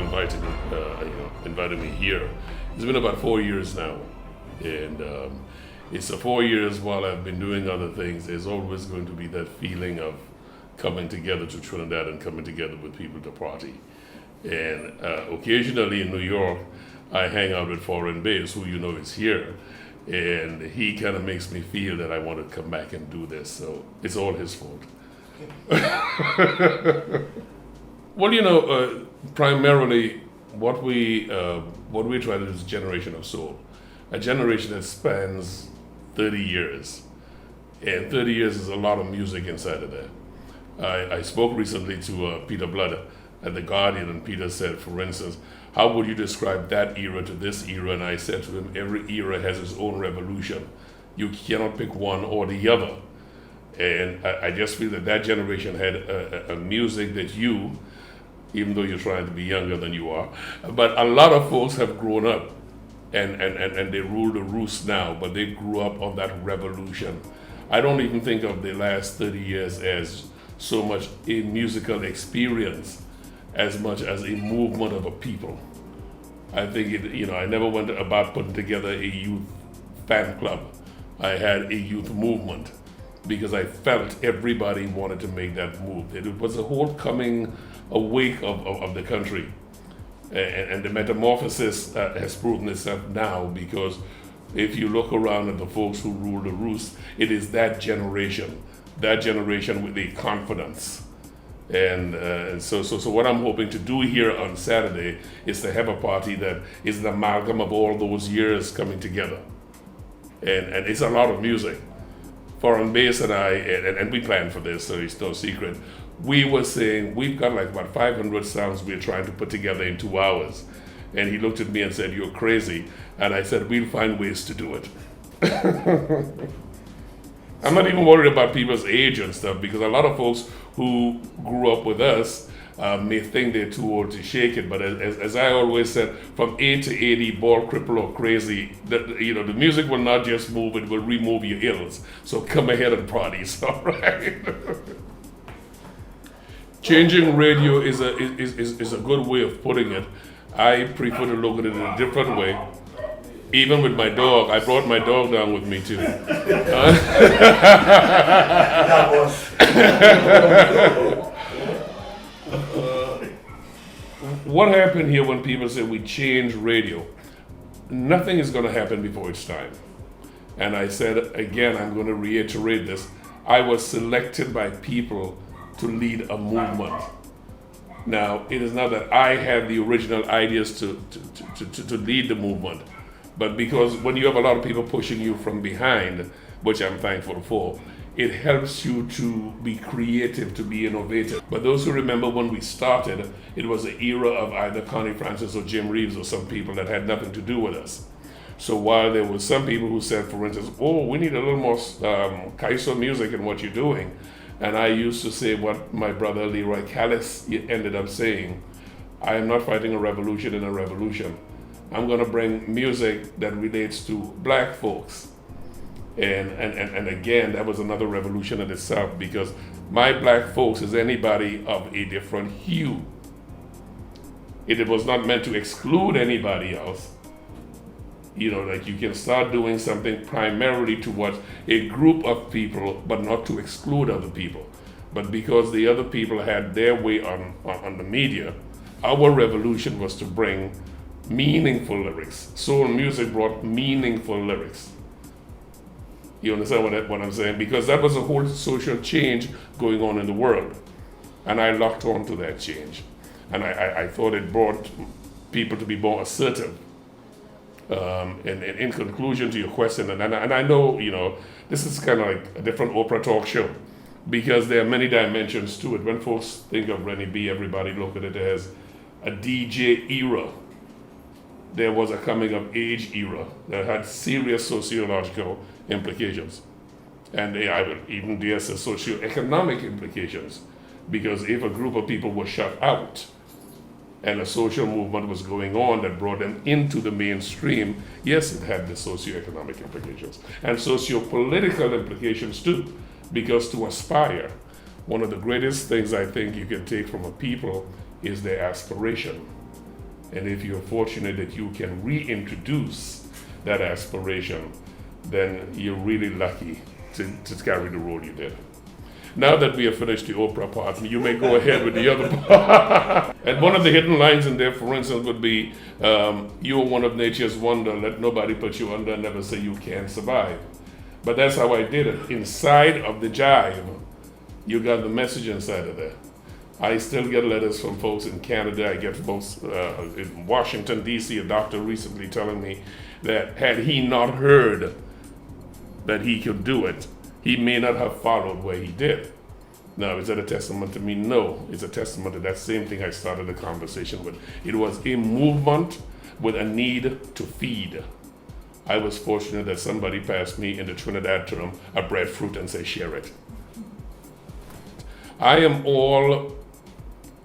invited me here. It's been about 4 years now, and it's 4 years while I've been doing other things. There's always going to be that feeling of coming together to Trinidad and coming together with people to party. And occasionally in New York, I hang out with Foreign Bass, who you know is here, and he kind of makes me feel that I want to come back and do this. So it's all his fault. Well, primarily what we try to do is a generation of soul, a generation that spans 30 years, and 30 years is a lot of music inside of that. I spoke recently to Peter Blood at The Guardian, and Peter said, for instance, how would you describe that era to this era? And I said to him, every era has its own revolution. You cannot pick one or the other. And I just feel that generation had a music that you, even though you're trying to be younger than you are, but a lot of folks have grown up and they rule the roost now, but they grew up on that revolution. I don't even think of the last 30 years as so much a musical experience as much as a movement of a people. I think I never went about putting together a youth fan club. I had a youth movement because I felt everybody wanted to make that move. It was a whole coming awake of the country. And the metamorphosis has proven itself now, because if you look around at the folks who rule the roost, it is that generation with the confidence. And so what I'm hoping to do here on Saturday is to have a party that is an amalgam of all those years coming together. And it's a lot of music. Foreign Bass and I, and we planned for this, so it's no secret, we were saying we've got like about 500 songs we're trying to put together in 2 hours. And he looked at me and said, "You're crazy." And I said, "We'll find ways to do it." I'm not even worried about people's age and stuff, because a lot of folks who grew up with us may think they're too old to shake it. But as I always said, from A to 80, ball, cripple, or crazy, the music will not just move, it will remove your ills. So come ahead and party, all right? Changing radio is a good way of putting it. I prefer to look at it in a different way. Even with my dog, I brought my dog down with me too. What happened here when people say we change radio? Nothing is going to happen before it's time. And I said, again, I'm going to reiterate this. I was selected by people to lead a movement. Now, it is not that I had the original ideas to lead the movement, but because when you have a lot of people pushing you from behind, which I'm thankful for, it helps you to be creative, to be innovative. But those who remember when we started, it was an era of either Connie Francis or Jim Reeves or some people that had nothing to do with us. So while there were some people who said, for instance, "Oh, we need a little more Kaiso music in what you're doing," and I used to say what my brother Leroy Callis ended up saying, "I am not fighting a revolution in a revolution. I'm going to bring music that relates to black folks." And again, that was another revolution in itself, because my black folks is anybody of a different hue. It was not meant to exclude anybody else. Like you can start doing something primarily towards a group of people, but not to exclude other people. But because the other people had their way on the media, our revolution was to bring meaningful lyrics. Soul music brought meaningful lyrics. You understand what I'm saying? Because that was a whole social change going on in the world. And I locked on to that change. And I thought it brought people to be more assertive. And in conclusion to your question, and I know, this is kind of like a different Oprah talk show, because there are many dimensions to it. When folks think of Rennie B, everybody look at it as a DJ era. There was a coming of age era that had serious sociological implications. And I would even dare say socioeconomic implications, because if a group of people were shut out and a social movement was going on that brought them into the mainstream, yes, it had the socioeconomic implications and socio-political implications too, because to aspire, one of the greatest things I think you can take from a people is their aspiration. And if you're fortunate that you can reintroduce that aspiration, then you're really lucky to carry the role you did. Now that we have finished the Oprah part, you may go ahead with the other part. And one of the hidden lines in there, for instance, would be, you are one of nature's wonder, let nobody put you under, never say you can't survive. But that's how I did it. Inside of the jive, you got the message inside of there. I still get letters from folks in Canada. I get folks in Washington, D.C., a doctor recently telling me that had he not heard that he could do it, he may not have followed where he did. Now, is that a testament to me? No. It's a testament to that same thing I started the conversation with. It was a movement with a need to feed. I was fortunate that somebody passed me in the Trinidad term a breadfruit and say, share it. I am all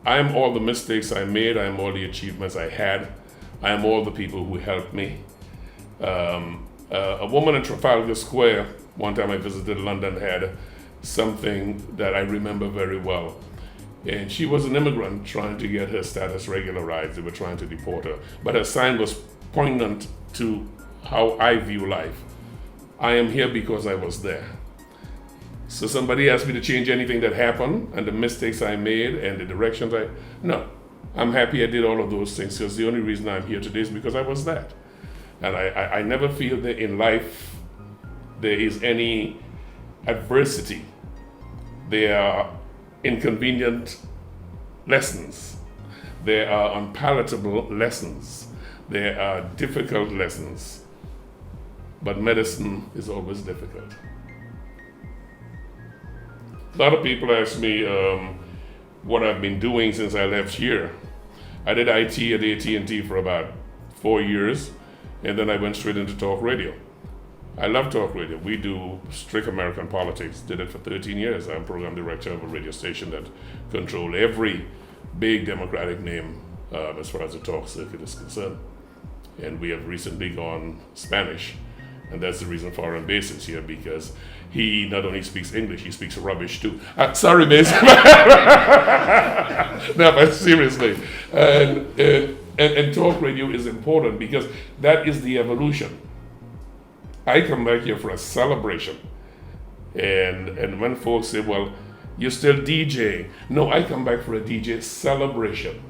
the mistakes I made. I am all the achievements I had. I am all the people who helped me. A woman in Trafalgar Square, one time I visited London, had something that I remember very well. And she was an immigrant trying to get her status regularized. They were trying to deport her. But her sign was poignant to how I view life. I am here because I was there. So somebody asked me to change anything that happened and the mistakes I made and the directions no. I'm happy I did all of those things because the only reason I'm here today is because I was that. And I never feel that in life there is any adversity. There are inconvenient lessons. There are unpalatable lessons. There are difficult lessons. But medicine is always difficult. A lot of people ask me what I've been doing since I left here. I did IT at AT&T for about 4 years, and then I went straight into talk radio. I love talk radio. We do strict American politics. Did it for 13 years. I'm program director of a radio station that controlled every big Democratic name as far as the talk circuit is concerned. And we have recently gone Spanish. And that's the reason for our base is here, because he not only speaks English, he speaks rubbish too. Sorry, Mace. No, but seriously. And talk radio is important because that is the evolution. I come back here for a celebration. And when folks say, well, you're still DJing. No, I come back for a DJ celebration.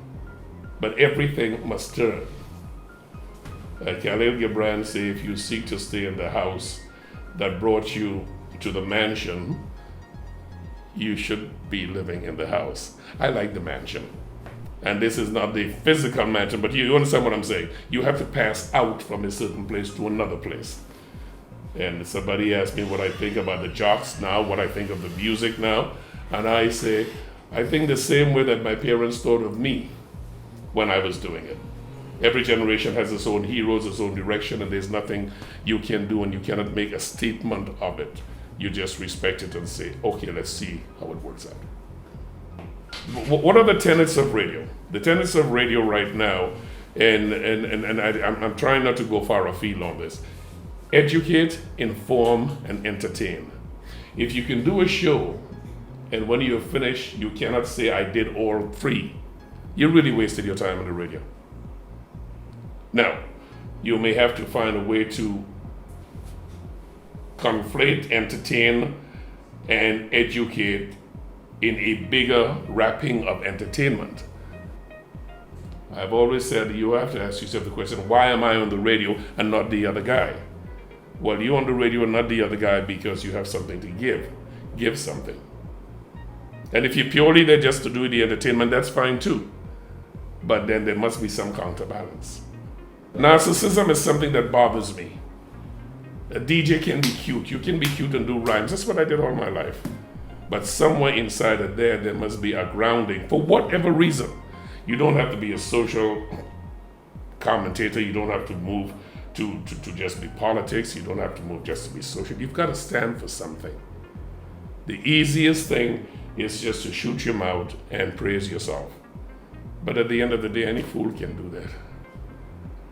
But everything must turn. Khalil Gibran say, if you seek to stay in the house that brought you to the mansion, you should be living in the house. I like the mansion. And this is not the physical mansion, but you understand what I'm saying. You have to pass out from a certain place to another place. And somebody asked me what I think about the jocks now, what I think of the music now. And I say, I think the same way that my parents thought of me when I was doing it. Every generation has its own heroes, its own direction, and there's nothing you can do, and you cannot make a statement of it. You just respect it and say, okay, let's see how it works out. What are the tenets of radio? The tenets of radio right now, and I'm trying not to go far afield on this. Educate, inform, and entertain. If you can do a show, and when you're finished, you cannot say, I did all three, you really wasted your time on the radio. Now, you may have to find a way to conflate, entertain, and educate in a bigger wrapping of entertainment. I've always said you have to ask yourself the question, why am I on the radio and not the other guy? Well, you're on the radio and not the other guy because you have something to give. Give something. And if you're purely there just to do the entertainment, that's fine too. But then there must be some counterbalance. Narcissism is something that bothers me. A DJ can be cute. You can be cute and do rhymes. That's what I did all my life. But somewhere inside of there must be a grounding for whatever reason. You don't have to be a social commentator. You don't have to move to just be politics. You don't have to move just to be social. You've got to stand for something. The easiest thing is just to shoot your mouth and praise yourself. But at the end of the day, any fool can do that.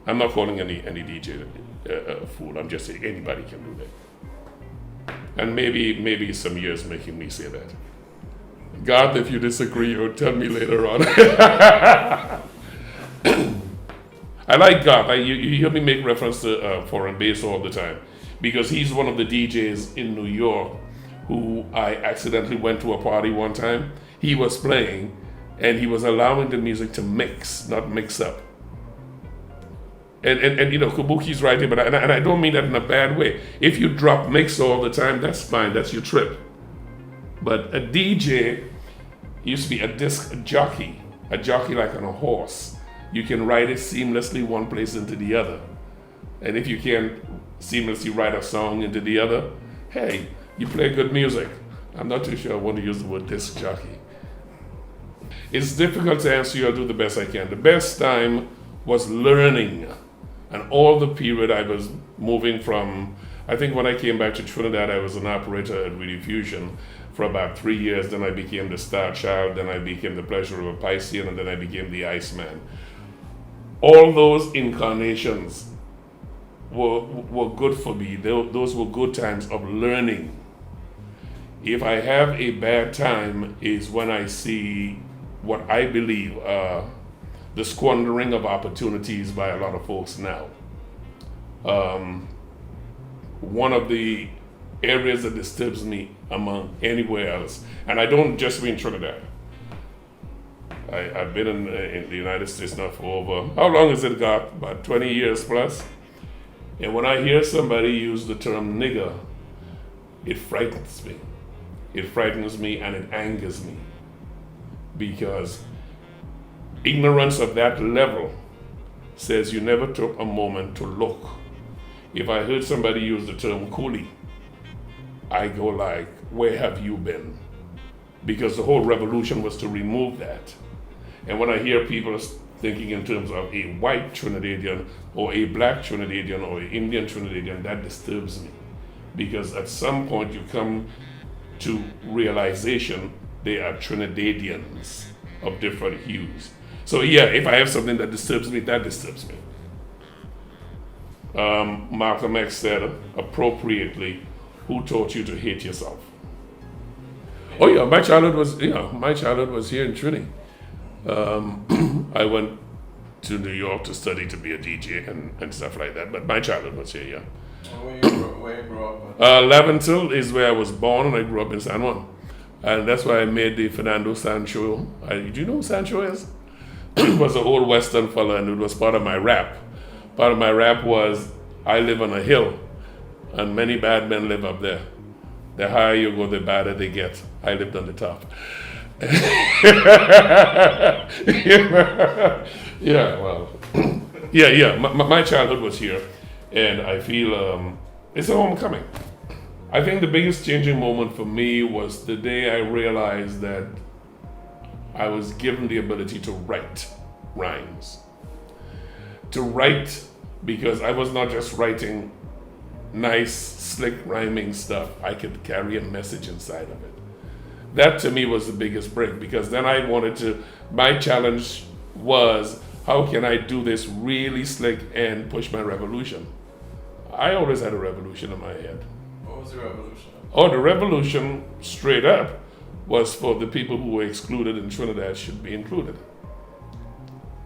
I'm not calling any DJ a fool. I'm just saying anybody can do that. And maybe some years making me say that. God, if you disagree, or tell me later on. I like Garth. You hear me make reference to foreign bass all the time because he's one of the DJs in New York who I accidentally went to a party one time. He was playing and he was allowing the music to mix, not mix up. And you know, Kabuki's right here, but I don't mean that in a bad way. If you drop mix all the time, that's fine, that's your trip. But a DJ used to be a disc jockey like on a horse. You can ride it seamlessly one place into the other. And if you can't seamlessly ride a song into the other, hey, you play good music. I'm not too sure I want to use the word disc jockey. It's difficult to answer you. I'll do the best I can. The best time was learning. And all the period I was moving from, I think when I came back to Trinidad, I was an operator at Radio Fusion for about 3 years. Then I became the Star Child. Then I became the Pleasure of a Piscean. And then I became the Iceman. All those incarnations were good for me. Those were good times of learning. If I have a bad time is when I see what I believe the squandering of opportunities by a lot of folks now. One of the areas that disturbs me among anywhere else, and I don't just mean Trinidad. I've been in the United States now for over, how long has it got? About 20 years plus. And when I hear somebody use the term nigger, it frightens me. It frightens me and it angers me. Because ignorance of that level says you never took a moment to look. If I heard somebody use the term coolie, I go like, where have you been? Because the whole revolution was to remove that. And when I hear people thinking in terms of a white Trinidadian or a black Trinidadian or an Indian Trinidadian, that disturbs me. Because at some point you come to realization they are Trinidadians of different hues. So yeah, if I have something that disturbs me, that disturbs me. Malcolm X said appropriately, who taught you to hate yourself? Oh yeah, my childhood was here in Trinity. I went to New York to study to be a DJ and stuff like that, but my childhood was here, yeah. Where you grew up? Laventille is where I was born, and I grew up in San Juan. And that's why I made the Fernando Sancho. Do you know who Sancho is? It was an old Western fella, and it was part of my rap. Part of my rap was, I live on a hill, and many bad men live up there. The higher you go, the badder they get. I lived on the top. Yeah, well, yeah. My childhood was here, and I feel it's a homecoming. I think the biggest changing moment for me was the day I realized that I was given the ability to write rhymes. To write, because I was not just writing nice, slick rhyming stuff. I could carry a message inside of it. That to me was the biggest break, because then I wanted to, my challenge was, how can I do this really slick and push my revolution? I always had a revolution in my head. What was the revolution? Oh, the revolution, straight up, was for the people who were excluded in Trinidad should be included.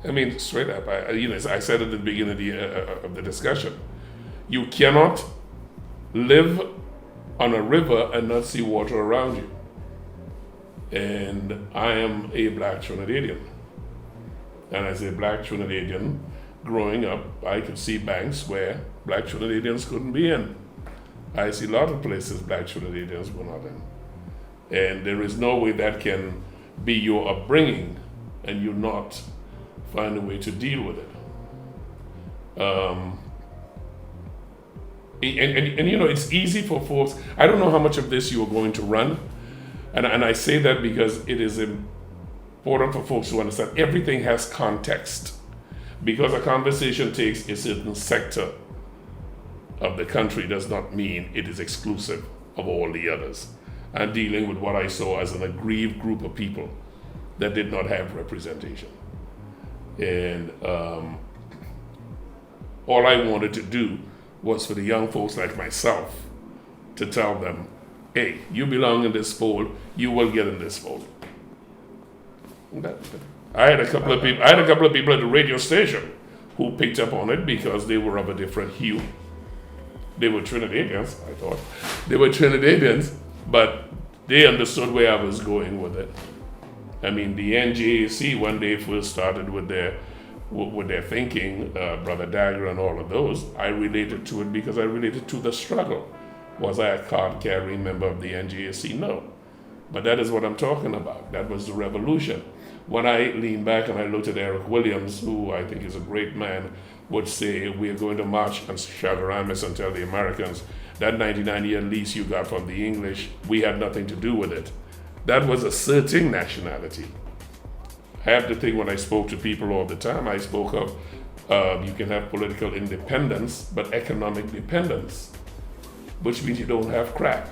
I mean, straight up. I said at the beginning of the discussion, you cannot live on a river and not see water around you. And I am a black Trinidadian. And as a black Trinidadian, growing up, I could see banks where black Trinidadians couldn't be in. I see a lot of places black Trinidadians were not in. And there is no way that can be your upbringing and you not find a way to deal with it. And you know, it's easy for folks. I don't know how much of this you are going to run. And I say that because it is important for folks to understand everything has context. Because a conversation takes a certain sector of the country does not mean it is exclusive of all the others. I'm dealing with what I saw as an aggrieved group of people that did not have representation. And all I wanted to do was for the young folks like myself to tell them, hey, you belong in this fold, you will get in this fold. I had a couple of people at the radio station who picked up on it because they were of a different hue. They were Trinidadians, I thought. They were Trinidadians, but they understood where I was going with it. I mean, the NJAC, when they first started with their thinking, Brother Dagger and all of those, I related to it because I related to the struggle. Was I a card-carrying member of the NJAC? No. But that is what I'm talking about. That was the revolution. When I lean back and I looked at Eric Williams, who I think is a great man, would say, we are going to march and Chagaramis and tell the Americans that 99-year lease you got from the English, we had nothing to do with it. That was asserting nationality. I have to think when I spoke to people all the time, I spoke of you can have political independence, but economic dependence, which means you don't have crap.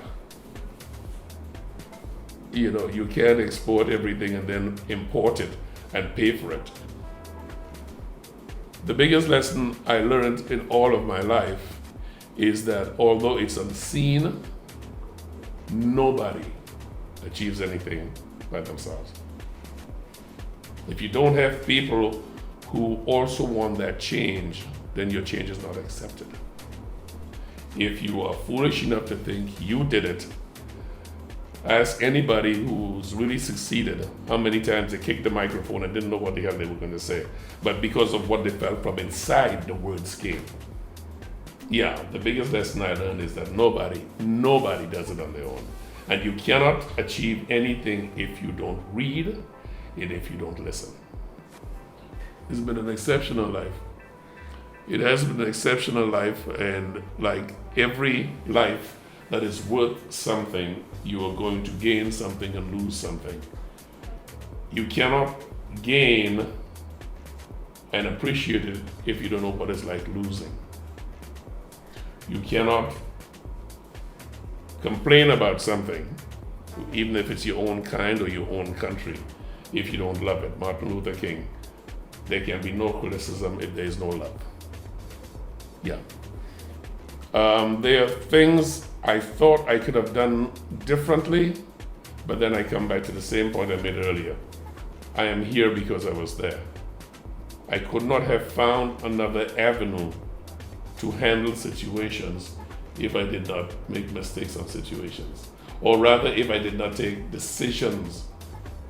You know, you can't export everything and then import it and pay for it. The biggest lesson I learned in all of my life is that although it's unseen, nobody achieves anything by themselves. If you don't have people who also want that change, then your change is not accepted. If you are foolish enough to think you did it, ask anybody who's really succeeded how many times they kicked the microphone and didn't know what the hell they were going to say. But because of what they felt from inside, the words came. Yeah, the biggest lesson I learned is that nobody does it on their own. And you cannot achieve anything if you don't read and if you don't listen. It's been an exceptional life. It has been an exceptional life, and like every life that is worth something, you are going to gain something and lose something. You cannot gain and appreciate it if you don't know what it's like losing. You cannot complain about something, even if it's your own kind or your own country, if you don't love it. Martin Luther King, there can be no criticism if there is no love. Yeah. There are things I thought I could have done differently, but then I come back to the same point I made earlier. I am here because I was there. I could not have found another avenue to handle situations if I did not make mistakes on situations, or rather if I did not take decisions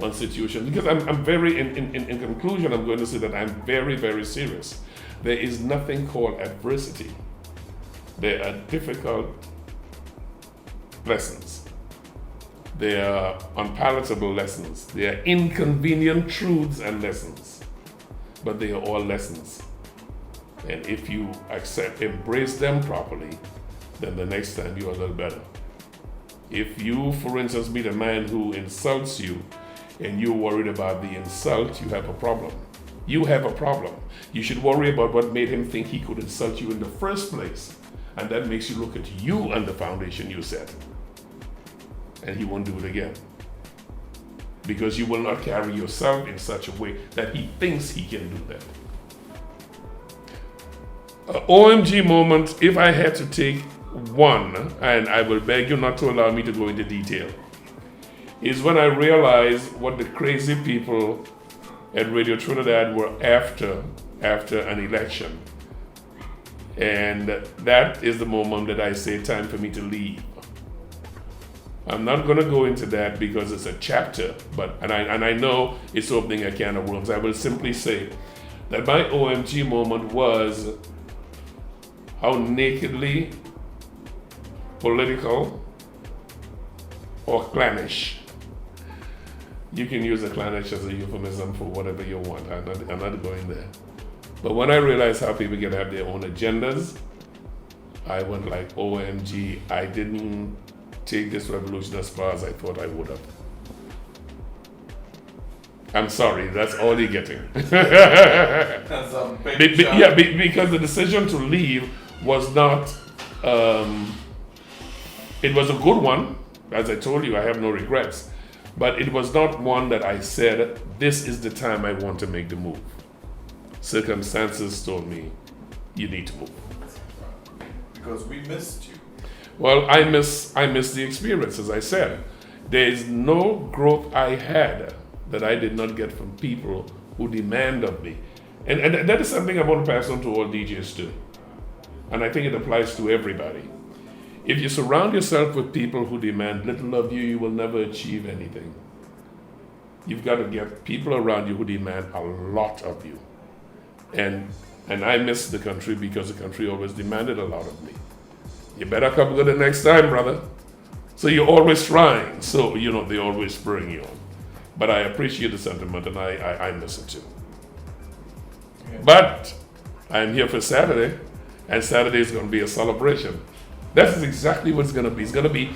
on situations. Because I'm very, in conclusion, I'm going to say that I'm very, very serious. There is nothing called adversity. There are difficult lessons. There are unpalatable lessons. There are inconvenient truths and lessons. But they are all lessons. And if you embrace them properly, then the next time you're a little better. If you, for instance, meet a man who insults you and you're worried about the insult, you have a problem. You have a problem. You should worry about what made him think he could insult you in the first place. And that makes you look at you and the foundation you set. And he won't do it again. Because you will not carry yourself in such a way that he thinks he can do that. OMG moment, if I had to take one, and I will beg you not to allow me to go into detail, is when I realized what the crazy people at Radio Trinidad were after an election. And that is the moment that I say time for me to leave. I'm not going to go into that because it's a chapter, and I know it's opening a can of worms. I will simply say that my OMG moment was how nakedly political or clannish. You can use a clannish as a euphemism for whatever you want. I'm not going there. But when I realized how people can have their own agendas, I went like, OMG, I didn't take this revolution as far as I thought I would have. I'm sorry, that's all you're getting. That's a big jump. Yeah, because the decision to leave was not, it was a good one. As I told you, I have no regrets. But it was not one that I said, this is the time I want to make the move. Circumstances told me, you need to move. Because we missed you. Well, I miss the experience, as I said. There is no growth I had that I did not get from people who demand of me. And that is something I want to pass on to all DJs too. And I think it applies to everybody. If you surround yourself with people who demand little of you, you will never achieve anything. You've got to get people around you who demand a lot of you. And I miss the country because the country always demanded a lot of me. You better come good the next time, brother. So you're always trying. So, they always spurring you on. But I appreciate the sentiment, and I miss it too. Yeah. But I'm here for Saturday, and Saturday is going to be a celebration. That's exactly what it's going to be. It's going to be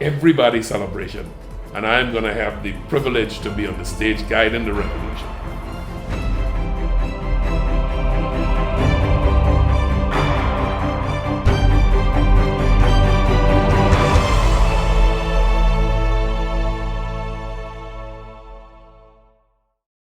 everybody's celebration. And I'm going to have the privilege to be on the stage guiding the revolution.